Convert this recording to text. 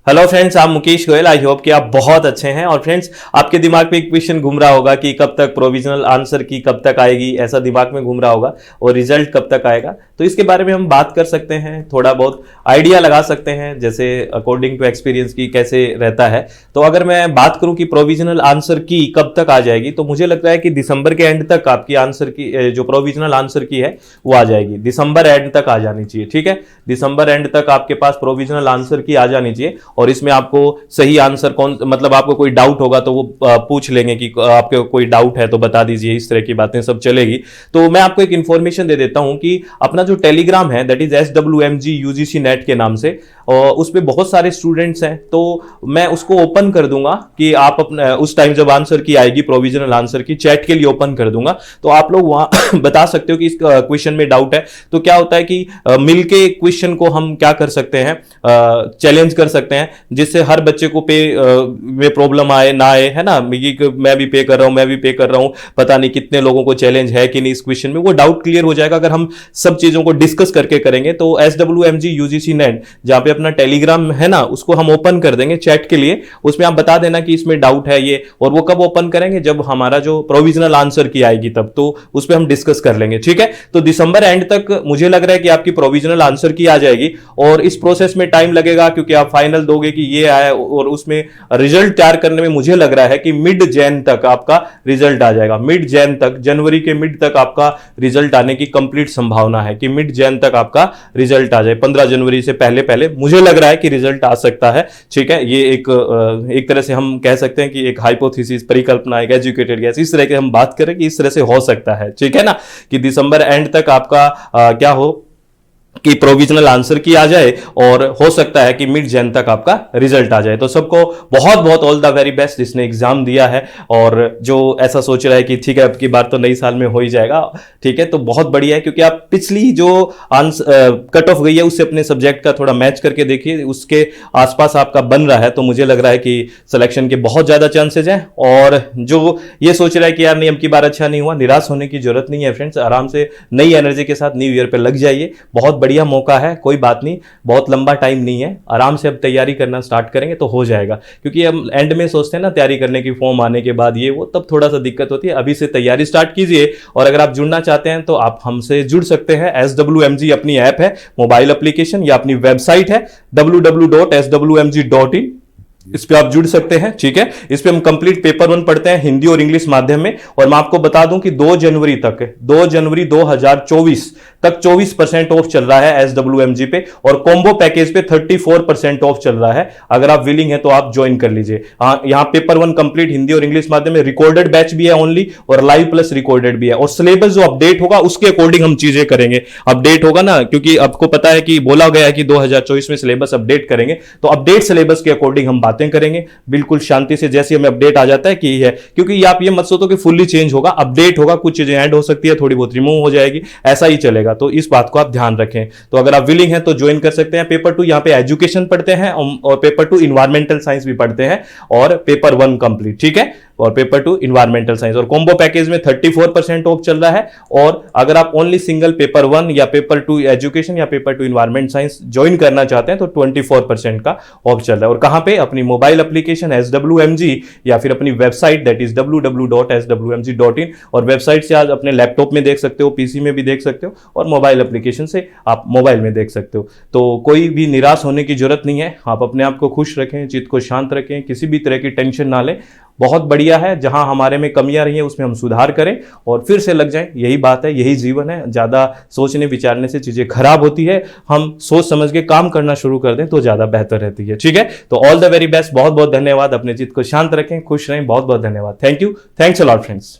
Hello friends, आप Mukesh Goyal. I hope कि आप बहुत अच्छे हैं। और फ्रेंड्स, आपके दिमाग में एक क्वेश्चन घूम रहा होगा कि कब तक प्रोविजनल आंसर की कब तक आएगी, ऐसा दिमाग में घूम रहा होगा, और रिजल्ट कब तक आएगा। तो इसके बारे में हम बात कर सकते हैं, थोड़ा बहुत आइडिया लगा सकते हैं, जैसे अकॉर्डिंग टू एक्सपीरियंस की कैसे रहता है। तो अगर मैं बात करूं कि प्रोविजनल आंसर की कब तक आ जाएगी, तो मुझे लगता है कि दिसंबर के एंड तक आपकी आंसर की जो प्रोविजनल आंसर की है वो आ जाएगी। दिसंबर एंड तक आ जानी चाहिए, ठीक है। दिसंबर एंड तक आपके पास प्रोविजनल आंसर की आ जानी चाहिए। और इसमें आपको सही आंसर मतलब आपको कोई डाउट होगा तो वो पूछ लेंगे कि आपके कोई डाउट है तो बता दीजिए, इस तरह की बातें सब चलेगी। तो मैं आपको एक इंफॉर्मेशन दे देता हूं कि अपना जो टेलीग्राम है, that is SWMG UGC net के नाम से, और उस पर बहुत सारे स्टूडेंट्स हैं। तो मैं उसको ओपन कर दूंगा कि आप अपने उस टाइम जब आंसर की आएगी, प्रोविजनल आंसर की चैट के लिए ओपन कर दूंगा, तो आप लोग वहां बता सकते हो कि इस क्वेश्चन में डाउट है। तो क्या होता है कि मिलके क्वेश्चन को हम क्या कर सकते हैं, चैलेंज कर सकते हैं, जिससे हर बच्चे को पे में प्रॉब्लम आए ना आए, है ना। मैं भी पे कर रहा हूं, मैं भी पे कर रहा हूं, पता नहीं कितने लोगों को चैलेंज है कि नहीं इस क्वेश्चन में, वो डाउट क्लियर हो जाएगा अगर हम सब चीजों को डिस्कस करके करेंगे। तो SWMG UGC नेट, जहां पे अपना टेलीग्राम है ना, उसको हम ओपन कर देंगे चैट के लिए। उसमें आप बता देना कि इसमें डाउट है ये, और वो कब ओपन करेंगे, जब हमारा जो प्रोविजनल आंसर की आएगी तब, तो उस पर हम डिस्कस कर लेंगे, ठीक है। तो दिसंबर एंड तक मुझे लग रहा है कि आपकी प्रोविजनल आंसर की आ जाएगी। और इस प्रोसेस में टाइम लगेगा, क्योंकि आप फाइनल दोगे कि ये आया, और उसमें रिजल्ट तैयार करने में मुझे लग रहा है कि मिड जैन तक आपका रिजल्ट आ जाएगा। मिड जैन तक, जनवरी के मिड तक आपका रिजल्ट आने की कंप्लीट संभावना है कि मिड जैन तक आपका रिजल्ट आ जाए। 15 जनवरी से पहले पहले मुझे लग रहा है कि रिजल्ट आ सकता है, ठीक है। ये एक तरह से हम कह सकते हैं कि एक हाइपोथेसिस, परिकल्पना, एक एजुकेटेड गैस, इस तरह की हम बात करें कि इस तरह से हो सकता है, ठीक है ना, कि दिसंबर एंड तक आपका क्या हो कि प्रोविजनल आंसर की आ जाए, और हो सकता है कि मिड जैन तक आपका रिजल्ट आ जाए। तो सबको बहुत बहुत ऑल द वेरी बेस्ट जिसने एग्जाम दिया है, और जो ऐसा सोच रहा है कि ठीक है अब की बार तो नई साल में हो ही जाएगा, ठीक है, तो बहुत बढ़िया है। क्योंकि आप पिछली जो कट ऑफ गई है उससे अपने सब्जेक्ट का थोड़ा मैच करके देखिए, उसके आसपास आपका बन रहा है, तो मुझे लग रहा है कि सिलेक्शन के बहुत ज्यादा चांसेज हैं। और जो ये सोच रहा है कि यार नहीं अब की बार अच्छा नहीं हुआ, निराश होने की जरूरत नहीं है फ्रेंड्स। आराम से नई एनर्जी के साथ न्यू ईयर पे लग जाइए, बहुत बढ़िया मौका है, कोई बात नहीं, बहुत लंबा टाइम नहीं है। आराम से अब तैयारी करना स्टार्ट करेंगे तो हो जाएगा। क्योंकि हम एंड में सोचते हैं ना तैयारी करने की, फॉर्म आने के बाद ये वो, तब थोड़ा सा दिक्कत होती है। अभी से तैयारी स्टार्ट कीजिए। और अगर आप जुड़ना चाहते हैं तो आप हमसे जुड़ सकते हैं। SWMG अपनी ऐप है, मोबाइल एप्लीकेशन, या अपनी वेबसाइट है www.swmg.in, इस पे आप जुड़ सकते हैं, ठीक है। इस पे हम कंप्लीट पेपर 1 पढ़ते हैं हिंदी और इंग्लिश माध्यम में। और मैं आपको बता दूं कि 2 जनवरी 2024 तक 24% ऑफ चल रहा है SWMG पे, और कॉम्बो पैकेज पे 34% ऑफ चल रहा है। अगर आप विलिंग है तो आप ज्वाइन कर लीजिए। यहां पेपर 1 कंप्लीट हिंदी और इंग्लिश माध्यम में, रिकॉर्डेड बैच भी है ओनली, और लाइव प्लस रिकॉर्डेड भी है। और सिलेबस जो अपडेट होगा उसके अकॉर्डिंग हम चीजें करेंगे। अपडेट होगा ना, क्योंकि आपको पता है कि बोला गया है कि 2024 में सिलेबस अपडेट करेंगे, तो अपडेट सिलेबस के अकॉर्डिंग हम बातें करेंगे बिल्कुल शांति से। जैसे हमें अपडेट आ जाता है कि ये है, क्योंकि आप ये मत सोचो कि फुल्ली चेंज होगा, अपडेट होगा, कुछ चीजें ऐड हो सकती है, थोड़ी बहुत रिमूव हो जाएगी, ऐसा ही चलेगा। तो इस बात को आप ध्यान रखें। तो अगर आप विलिंग हैं तो ज्वाइन कर सकते हैं। पेपर 2 यहां पे एजुकेशन पढ़ते हैं, और पेपर 2 इन्वायरमेंटल साइंस भी पढ़ते हैं, और पेपर 1 कंप्लीट, ठीक है, और पेपर 2 इन्वायरमेंटल साइंस। और कॉम्बो पैकेज में 34% ऑफ चल रहा है। और अगर आप ओनली सिंगल पेपर 1 या पेपर 2 एजुकेशन या पेपर 2 इन्वायरमेंट साइंस ज्वाइन करना चाहते हैं तो 24% का ऑफ चल रहा है। और कहां पे, अपनी मोबाइल एप्लीकेशन SWMG, या फिर अपनी वेबसाइट दैट इज www.swmg.in। और वेबसाइट से आज अपने लैपटॉप में देख सकते हो, पीसी में भी देख सकते हो, और मोबाइल एप्लीकेशन से आप मोबाइल में देख सकते हो। तो कोई भी निराश होने की जरूरत नहीं है। आप अपने आप को खुश रखें, चित्त को शांत रखें, किसी भी तरह की टेंशन ना लें। बहुत बढ़िया है, जहां हमारे में कमियां रही हैं उसमें हम सुधार करें और फिर से लग जाएं। यही बात है, यही जीवन है। ज्यादा सोचने विचारने से चीजें खराब होती है। हम सोच समझ के काम करना शुरू कर दें तो ज्यादा बेहतर रहती है, ठीक है। तो ऑल द वेरी बेस्ट, बहुत बहुत धन्यवाद। अपने चित्त को शांत रखें, खुश रहें, बहुत बहुत धन्यवाद। Thank you, thanks a lot friends.